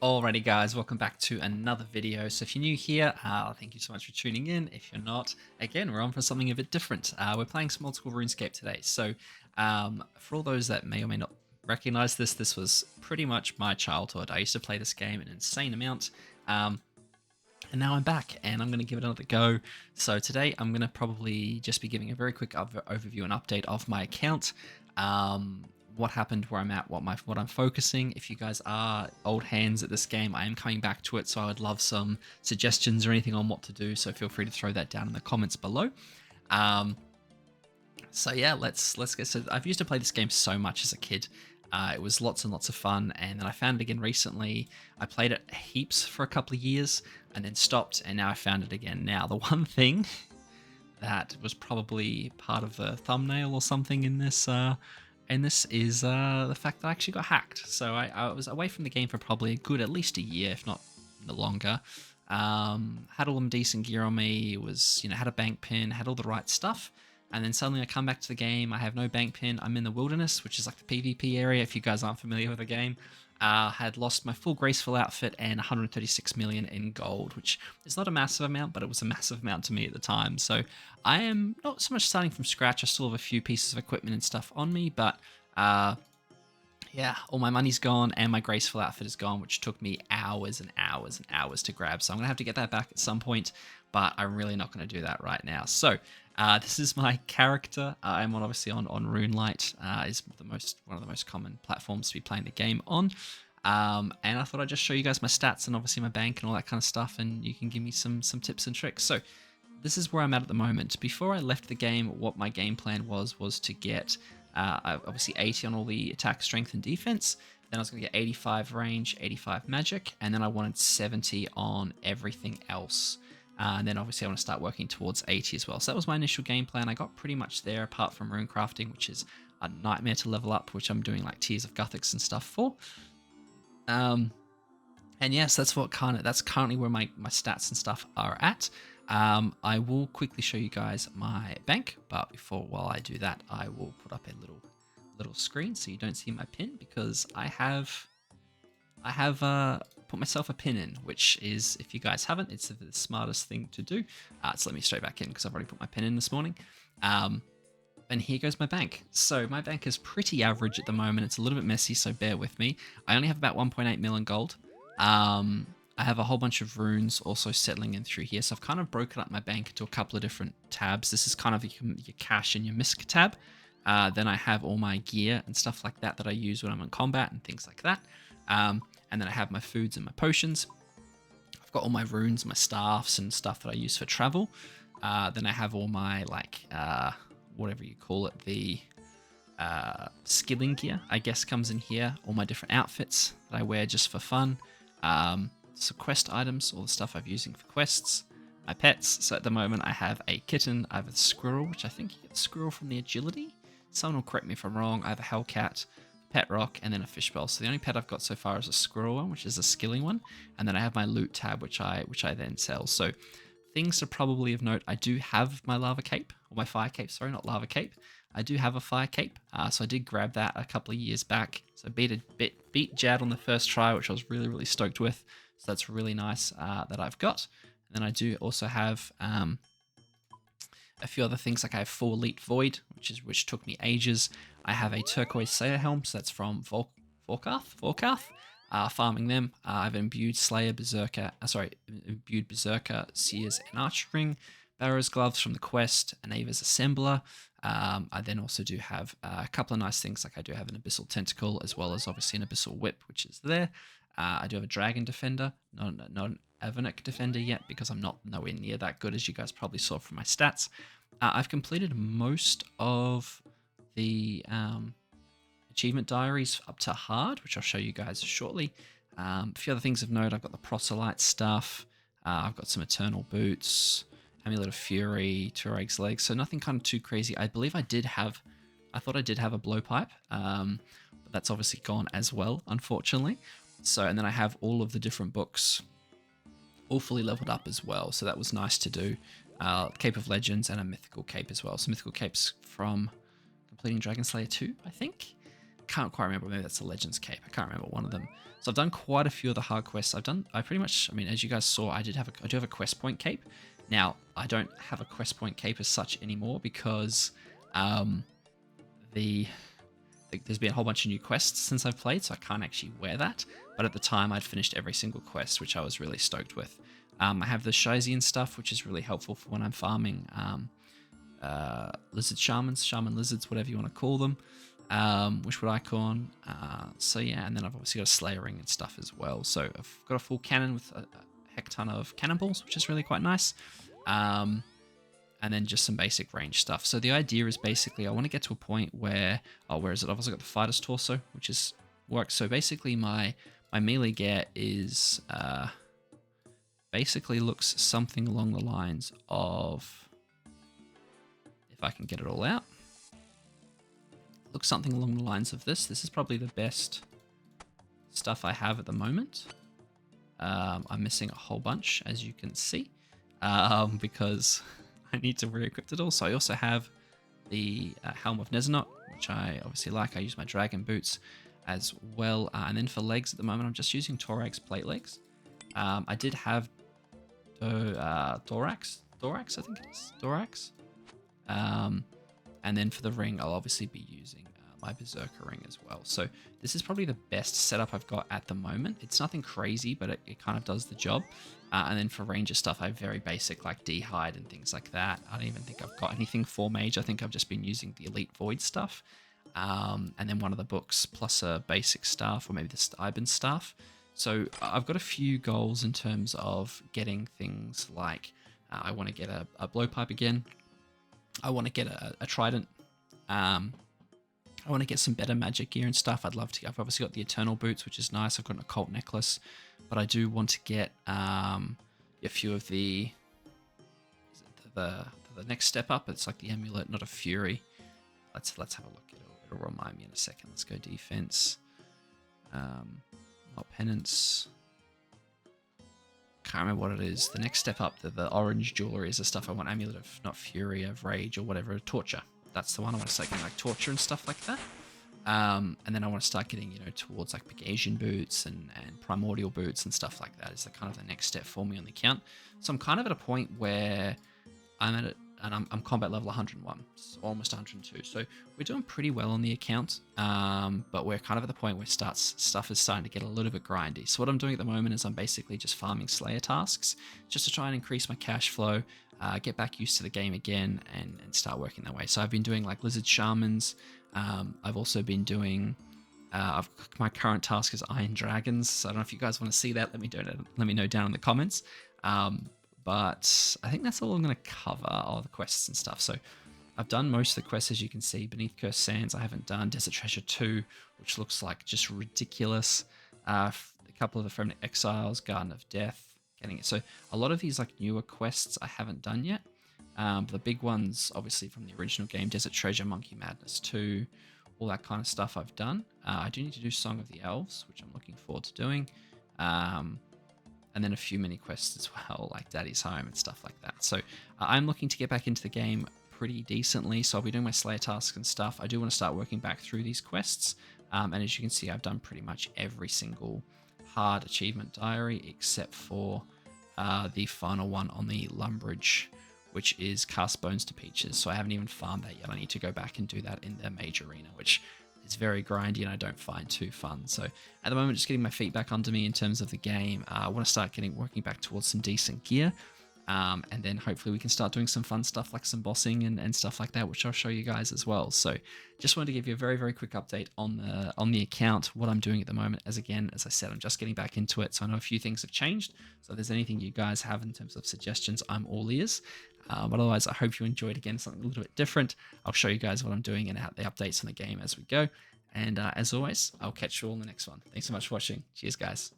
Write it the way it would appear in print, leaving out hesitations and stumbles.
Alrighty guys, welcome back to another video. So if you're new here, thank you so much for tuning in. If you're not, again, we're on for something a bit different. We're playing some old school Runescape today. So for all those that may or may not recognize this was pretty much my childhood. I used to play this game an insane amount. And now I'm back and I'm going to give it another go. So today I'm going to probably just be giving a very quick overview and update of my account. What happened, where I'm at, what I'm focusing. If you guys are old hands at this game, I am coming back to it, so I would love some suggestions or anything on what to do. So feel free to throw that down in the comments below. So yeah, let's get started. I've used to play this game so much as a kid. It was lots and lots of fun, and then I found it again recently. I played it heaps for a couple of years, and then stopped, and now I found it again. Now, the one thing that was probably part of the thumbnail or something in this is the fact that I actually got hacked. So I was away from the game for probably a good at least a year, if not longer. Had all them decent gear on me, was, had a bank pin, had all the right stuff. And then suddenly I come back to the game, I have no bank pin, I'm in the wilderness, which is like the PvP area if you guys aren't familiar with the game. Had lost my full graceful outfit and 136 million in gold, which is not a massive amount, but it was a massive amount to me at the time. So I am not so much starting from scratch. I still have a few pieces of equipment and stuff on me, but yeah, all my money's gone and my graceful outfit is gone, which took me hours and hours and hours to grab. So I'm going to have to get that back at some point, but I'm really not going to do that right now. So this is my character. I'm obviously on RuneLite, is one of the most common platforms to be playing the game on. And I thought I'd just show you guys my stats and obviously my bank and all that kind of stuff, and you can give me some tips and tricks. So this is where I'm at the moment. Before I left the game, what my game plan was to get obviously 80 on all the attack, strength, and defense. Then I was going to get 85 range, 85 magic, and then I wanted 70 on everything else. And then obviously I want to start working towards 80 as well. So that was my initial game plan. I got pretty much there, apart from rune crafting, which is a nightmare to level up, which I'm doing like tiers of Gothics and stuff for. And yes, that's currently where my stats and stuff are at. I will quickly show you guys my bank, but while I do that, I will put up a little screen so you don't see my pin, because I have put myself a pin in, which is, if you guys haven't, it's the smartest thing to do. So let me straight back in because I've already put my pin in this morning. And here goes my bank. So my bank is pretty average at the moment. It's a little bit messy, so bear with me. I only have about 1.8 million gold. I have a whole bunch of runes also settling in through here. So I've kind of broken up my bank into a couple of different tabs. This is kind of your cash and your misc tab. Then I have all my gear and stuff like that I use when I'm in combat and things like that. And then I have my foods and my potions. I've got all my runes, my staffs and stuff that I use for travel. Then I have all my, whatever you call it, the skilling gear, I guess, comes in here. All my different outfits that I wear just for fun. So quest items, all the stuff I'm using for quests. My pets. So at the moment I have a kitten, I have a squirrel, which I think you get the squirrel from the agility. Someone will correct me if I'm wrong. I have a hellcat, pet rock, and then a fishbowl. So the only pet I've got so far is a squirrel one, which is a skilling one, and then I have my loot tab, which I then sell. So things to probably of note: I do have my lava cape, or my fire cape. Sorry, not lava cape. I do have a fire cape, so I did grab that a couple of years back. So I beat Jad on the first try, which I was really stoked with. So that's really nice that I've got. And then I do also have a few other things, like I have full elite void, which took me ages. I have a turquoise slayer helm, so that's from Vorkarth. Farming them. I have imbued berserker, seers, and archer ring. Barrow's gloves from the quest, and Ava's assembler. I then also do have a couple of nice things, like I do have an abyssal tentacle, as well as obviously an abyssal whip, which is there. I do have a dragon defender, not an Avonic defender yet, because I'm not nowhere near that good, as you guys probably saw from my stats. I've completed most of the achievement diaries up to hard, which I'll show you guys shortly. A few other things of note: I've got the proselyte stuff. I've got some eternal boots, amulet of fury, Tuareg's legs. So nothing kind of too crazy. I believe I thought I did have a blowpipe, but that's obviously gone as well, unfortunately. So, and then I have all of the different books all fully leveled up as well. So that was nice to do. Cape of Legends and a mythical cape as well. So mythical capes from completing Dragon Slayer 2, I think. can't quite remember. Maybe that's the Legends Cape. I can't remember one of them. So I've done quite a few of the hard quests. I pretty much, I mean, as you guys saw, I do have a quest point cape. Now, I don't have a quest point cape as such anymore because there's been a whole bunch of new quests since I've played, so I can't actually wear that. But at the time, I'd finished every single quest, which I was really stoked with. I have the Shizian stuff, which is really helpful for when I'm farming lizard shamans, shaman lizards, whatever you want to call them. Wishwood icon. So yeah, and then I've obviously got a Slayer ring and stuff as well. So I've got a full cannon with a heck ton of cannonballs, which is really quite nice. And then just some basic range stuff. So the idea is basically I want to get to a point where, where is it? I've also got the fighter's torso, which is works. So basically my melee gear is basically looks something along the lines of, if I can get it all out, looks something along the lines of this. This is probably the best stuff I have at the moment. I'm missing a whole bunch, as you can see, because I need to re-equip it all. So I also have the Helm of Nezanot, which I obviously like. I use my dragon boots as well. And then for legs at the moment, I'm just using Thorax plate legs. I did have Thorax, I think it is. Thorax. And then for the ring, I'll obviously be using my Berserker ring as well. So this is probably the best setup I've got at the moment. It's nothing crazy, but it kind of does the job. And then for ranger stuff, I have very basic like D-hide and things like that. I don't even think I've got anything for mage. I think I've just been using the Elite Void stuff. And then one of the books plus a basic staff, or maybe the Iban staff. So I've got a few goals in terms of getting things like I want to get a blowpipe again. I want to get a trident. I want to get some better magic gear and stuff. I've obviously got the Eternal Boots, which is nice. I've got an Occult Necklace, but I do want to get a few of the next step up. It's like the Amulet, not a Fury. Let's have a look. It'll remind me in a second. Let's go defense. Not penance. Can't remember what it is. The next step up, the orange jewelry is the stuff I want. Amulet of, not Fury, of Rage or whatever. Torture. That's the one I want to start getting, like torture and stuff like that. And then I want to start getting, towards like Pegasian boots and primordial boots and stuff like that. Is the kind of the next step for me on the account. So I'm kind of at a point where I'm at it, and I'm combat level 101, so almost 102. So we're doing pretty well on the account, but we're kind of at the point where stuff is starting to get a little bit grindy. So what I'm doing at the moment is I'm basically just farming Slayer tasks, just to try and increase my cash flow, get back used to the game again, and start working that way. So I've been doing like Lizard Shamans. I've also been doing, my current task is Iron Dragons. So I don't know if you guys want to see that. Let me know down in the comments. But I think that's all I'm going to cover, all the quests and stuff. So I've done most of the quests, as you can see. Beneath Cursed Sands, I haven't done. Desert Treasure 2, which looks like just ridiculous. A couple of the Fremnic Exiles, Garden of Death, getting it. So a lot of these like newer quests I haven't done yet. The big ones, obviously from the original game, Desert Treasure, Monkey Madness 2, all that kind of stuff I've done. I do need to do Song of the Elves, which I'm looking forward to doing. And then a few mini quests as well, like Daddy's Home and stuff like that. So I'm looking to get back into the game pretty decently. So I'll be doing my Slayer tasks and stuff. I do want to start working back through these quests. And as you can see, I've done pretty much every single hard achievement diary except for the final one on the Lumbridge, which is Cast Bones to Peaches. So I haven't even farmed that yet. I need to go back and do that in the Mage Arena, which is very grindy and I don't find too fun. So at the moment, just getting my feet back under me in terms of the game. I want to start working back towards some decent gear. And then hopefully we can start doing some fun stuff like some bossing and stuff like that, which I'll show you guys as well. So just wanted to give you a very, very quick update on the account, what I'm doing at the moment. As I said, I'm just getting back into it. So I know a few things have changed. So if there's anything you guys have in terms of suggestions, I'm all ears. But otherwise, I hope you enjoyed, again, something a little bit different. I'll show you guys what I'm doing and the updates on the game as we go. And as always, I'll catch you all in the next one. Thanks so much for watching. Cheers, guys.